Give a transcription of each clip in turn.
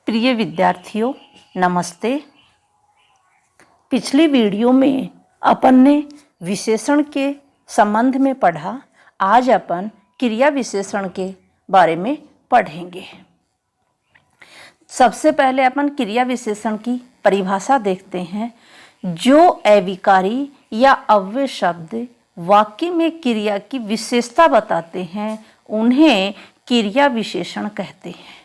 प्रिय विद्यार्थियों, नमस्ते। पिछली वीडियो में अपन ने विशेषण के संबंध में पढ़ा। आज अपन क्रिया विशेषण के बारे में पढ़ेंगे। सबसे पहले अपन क्रिया विशेषण की परिभाषा देखते हैं। जो अविकारी या अव्यय शब्द वाक्य में क्रिया की विशेषता बताते हैं उन्हें क्रिया विशेषण कहते हैं।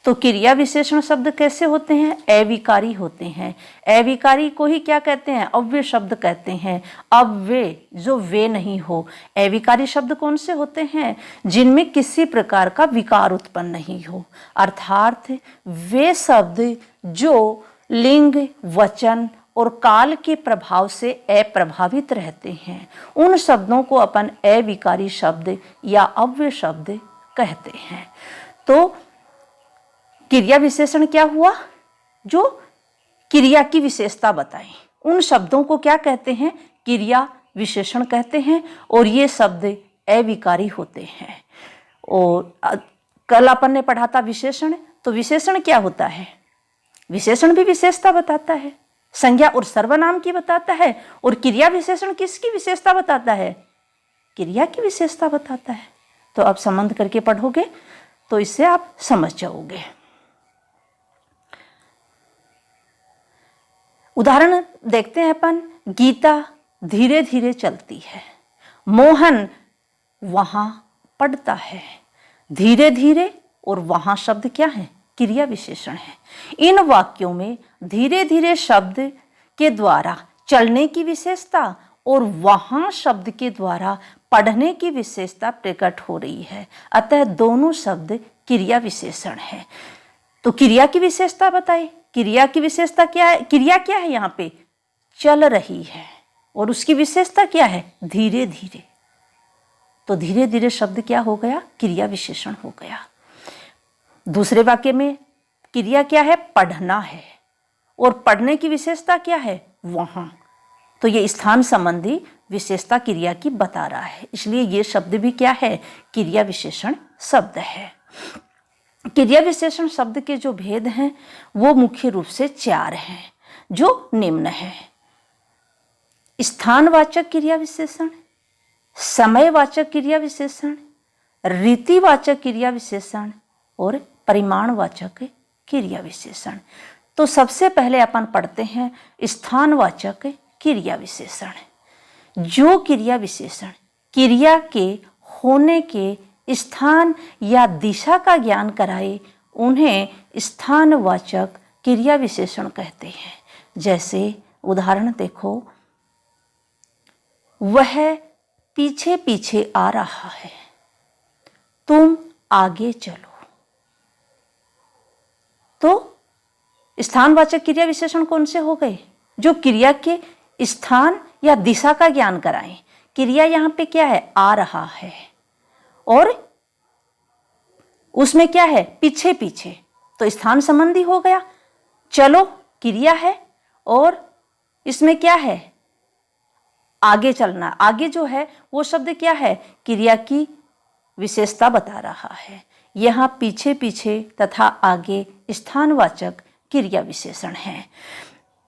तो क्रिया विशेषण शब्द कैसे होते हैं? अविकारी होते हैं। अविकारी को ही क्या कहते हैं? अव्यय शब्द कहते हैं। अव्यय जो वे नहीं हो। अविकारी शब्द कौन से होते हैं? जिनमें किसी प्रकार का विकार उत्पन्न नहीं हो, अर्थात वे शब्द जो लिंग, वचन और काल के प्रभाव से अप्रभावित रहते हैं, उन शब्दों को अपन अविकारी शब्द या अव्यय शब्द कहते हैं। तो क्रिया विशेषण क्या हुआ? जो क्रिया की विशेषता बताएं, उन शब्दों को क्या कहते हैं? क्रिया विशेषण कहते हैं। और ये शब्द अविकारी होते हैं। और कल अपन ने पढ़ा था विशेषण। तो विशेषण क्या होता है? विशेषण भी विशेषता बताता है, संज्ञा और सर्वनाम की बताता है। और क्रिया विशेषण किसकी विशेषता बताता है? क्रिया की विशेषता बताता है। तो आप संबंध करके पढ़ोगे तो इससे आप समझ जाओगे। उदाहरण देखते हैं अपन। गीता धीरे धीरे चलती है, मोहन वहां पढ़ता है। धीरे धीरे और वहां शब्द क्या है? क्रिया विशेषण है। इन वाक्यों में धीरे धीरे शब्द के द्वारा चलने की विशेषता और वहां शब्द के द्वारा पढ़ने की विशेषता प्रकट हो रही है। अतः दोनों शब्द क्रिया विशेषण है। तो क्रिया की विशेषता बताइए। क्रिया की विशेषता क्या है? क्रिया क्या है? यहाँ पे चल रही है और उसकी विशेषता क्या है? धीरे धीरे। तो धीरे धीरे शब्द क्या हो गया? क्रिया विशेषण हो गया। दूसरे वाक्य में क्रिया क्या है? पढ़ना है। और पढ़ने की विशेषता क्या है? वहां। तो ये स्थान संबंधी विशेषता क्रिया की बता रहा है, इसलिए ये शब्द भी क्या है? क्रिया विशेषण शब्द है। क्रिया विशेषण शब्द के जो भेद हैं वो मुख्य रूप से 4 हैं, जो निम्न है। स्थानवाचक क्रिया विशेषण, समयवाचक क्रिया विशेषण, रीतिवाचक क्रिया विशेषण और परिमाणवाचक क्रिया विशेषण। तो सबसे पहले अपन पढ़ते हैं स्थानवाचक क्रिया विशेषण। जो क्रिया विशेषण क्रिया के होने के स्थान या दिशा का ज्ञान कराए उन्हें स्थानवाचक क्रिया विशेषण कहते हैं। जैसे उदाहरण देखो, वह पीछे पीछे आ रहा है, तुम आगे चलो। तो स्थानवाचक क्रिया विशेषण कौन से हो गए? जो क्रिया के स्थान या दिशा का ज्ञान कराएं। क्रिया यहाँ पे क्या है? आ रहा है और उसमें क्या है? पीछे पीछे। तो स्थान संबंधी हो गया। चलो क्रिया है और इसमें क्या है? आगे चलना। आगे जो है वो शब्द क्या है? क्रिया की विशेषता बता रहा है। यहाँ पीछे पीछे तथा आगे स्थानवाचक क्रिया विशेषण है।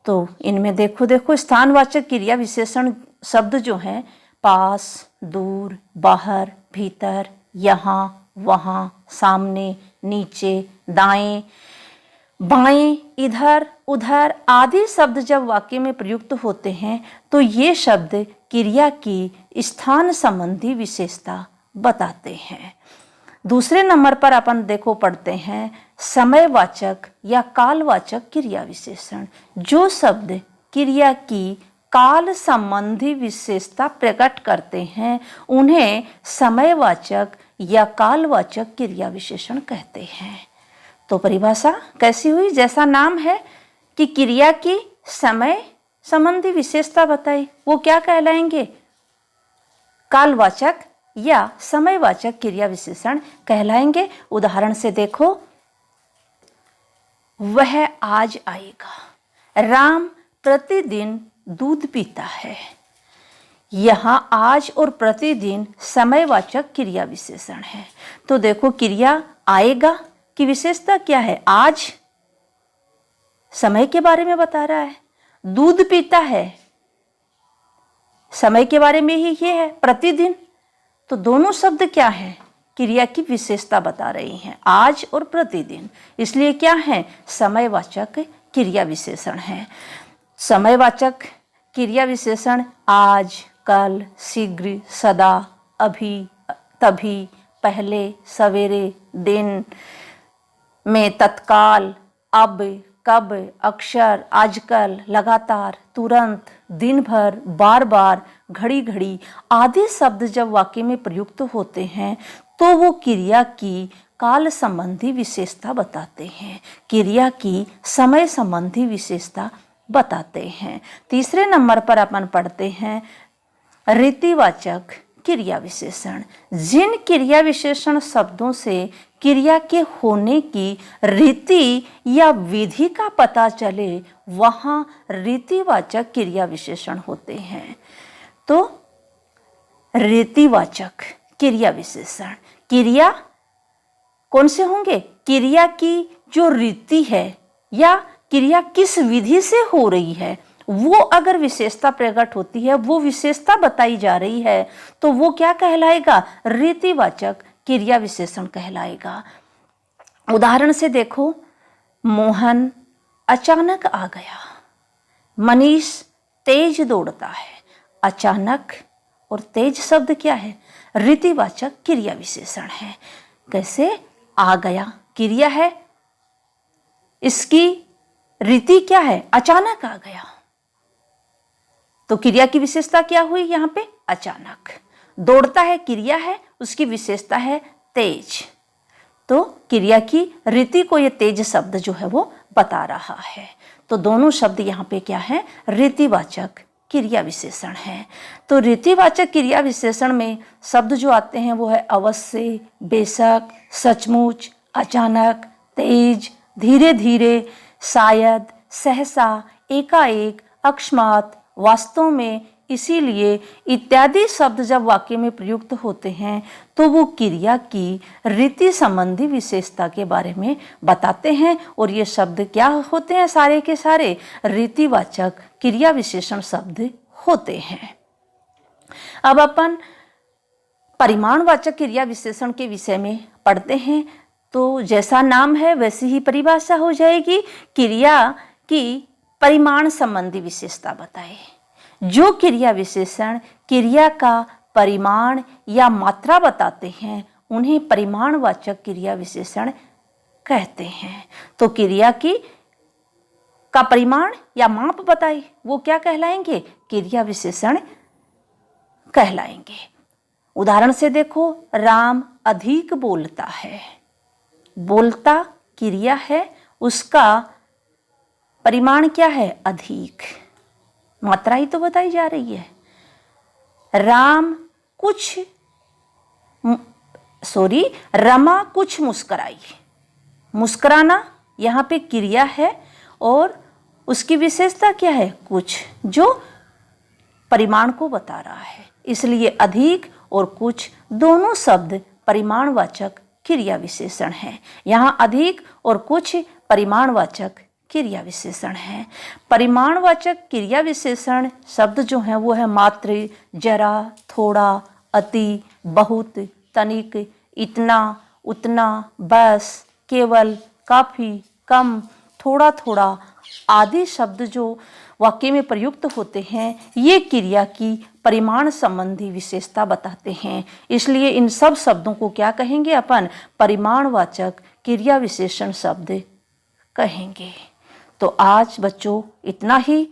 तो इनमें देखो स्थानवाचक क्रिया विशेषण शब्द जो हैं पास, दूर, बाहर, भीतर, यहाँ, वहाँ, सामने, नीचे, दाएं, बाएं, इधर, उधर आदि शब्द जब वाक्य में प्रयुक्त होते हैं तो ये शब्द क्रिया की स्थान संबंधी विशेषता बताते हैं। दूसरे नंबर पर अपन पढ़ते हैं समयवाचक या कालवाचक क्रिया विशेषण। जो शब्द क्रिया की काल संबंधी विशेषता प्रकट करते हैं उन्हें समयवाचक या कालवाचक क्रिया विशेषण कहते हैं। तो परिभाषा कैसी हुई? जैसा नाम है कि क्रिया की समय संबंधी विशेषता बताई, वो क्या कहलाएंगे? कालवाचक या समयवाचक क्रिया विशेषण कहलाएंगे। उदाहरण से देखो, वह आज आएगा, राम प्रतिदिन दूध पीता है। यहाँ आज और प्रतिदिन समयवाचक क्रिया विशेषण है। तो देखो क्रिया आएगा की विशेषता क्या है? आज समय के बारे में बता रहा है। दूध पीता है, समय के बारे में ही ये है, प्रतिदिन। तो दोनों शब्द क्या है? क्रिया की विशेषता बता रही हैं, आज और प्रतिदिन। इसलिए क्या है? समयवाचक क्रिया विशेषण है। समयवाचक क्रिया विशेषण आज, कल, शीघ्र, सदा, अभी, तभी, पहले, सवेरे, दिन में, तत्काल, अब, कब, अक्सर, आजकल, लगातार, तुरंत, दिन भर, बार बार, घड़ी घड़ी आदि शब्द जब वाक्य में प्रयुक्त होते हैं तो वो क्रिया की काल संबंधी विशेषता बताते हैं, क्रिया की समय संबंधी विशेषता बताते हैं। तीसरे नंबर पर अपन पढ़ते हैं रीतिवाचक क्रिया विशेषण। जिन क्रिया विशेषण शब्दों से क्रिया के होने की रीति या विधि का पता चले वहाँ रीतिवाचक क्रिया विशेषण होते हैं। तो रीतिवाचक क्रिया विशेषण, क्रिया कौन से होंगे? क्रिया की जो रीति है या क्रिया किस विधि से हो रही है वो अगर विशेषता प्रकट होती है, वो विशेषता बताई जा रही है, तो वो क्या कहलाएगा? रीतिवाचक क्रिया विशेषण कहलाएगा। उदाहरण से देखो, मोहन अचानक आ गया, मनीष तेज दौड़ता है। अचानक और तेज शब्द क्या है? रीतिवाचक क्रिया विशेषण है। कैसे? आ गया क्रिया है, इसकी रीति क्या है? अचानक आ गया। तो क्रिया की विशेषता क्या हुई यहाँ पे? अचानक। दौड़ता है क्रिया है, उसकी विशेषता है तेज। तो क्रिया की रीति को ये तेज शब्द जो है वो बता रहा है। तो दोनों शब्द यहाँ पे क्या है? रीतिवाचक क्रिया विशेषण है। तो रीतिवाचक क्रिया विशेषण में शब्द जो आते हैं वो है अवश्य, बेशक, सचमुच, अचानक, तेज, धीरे धीरे, शायद, सहसा, एकाएक, अकस्मात, वास्तव में, इसीलिए इत्यादि शब्द जब वाक्य में प्रयुक्त होते हैं तो वो क्रिया की रीति संबंधी विशेषता के बारे में बताते हैं। और ये शब्द क्या होते हैं? सारे के सारे रीतिवाचक क्रिया विशेषण शब्द होते हैं। अब अपन परिमाणवाचक क्रिया विशेषण के विषय में पढ़ते हैं। तो जैसा नाम है वैसी ही परिभाषा हो जाएगी। क्रिया की परिमाण संबंधी विशेषता बताए। जो क्रिया विशेषण क्रिया का परिमाण या मात्रा बताते हैं उन्हें परिमाणवाचक क्रिया विशेषण कहते हैं। तो क्रिया की का परिमाण या माप बताए वो क्या कहलाएंगे? क्रिया विशेषण कहलाएंगे। उदाहरण से देखो, राम अधिक बोलता है। बोलता क्रिया है, उसका परिमाण क्या है? अधिक। मात्रा ही तो बताई जा रही है। रमा कुछ मुस्कुराई। मुस्कुराना यहाँ पे क्रिया है और उसकी विशेषता क्या है? कुछ, जो परिमाण को बता रहा है। इसलिए अधिक और कुछ दोनों शब्द परिमाणवाचक क्रिया विशेषण है। यहाँ अधिक और कुछ परिमाणवाचक क्रिया विशेषण है। परिमाणवाचक क्रिया विशेषण शब्द जो हैं वो है मात्र, जरा, थोड़ा, अति, बहुत, तनिक, इतना, उतना, बस, केवल, काफी, कम, थोड़ा थोड़ा आदि शब्द जो वाक्य में प्रयुक्त होते हैं ये क्रिया की परिमाण संबंधी विशेषता बताते हैं। इसलिए इन सब शब्दों को क्या कहेंगे अपन? परिमाणवाचक क्रिया विशेषण शब्द कहेंगे। तो आज बच्चों इतना ही।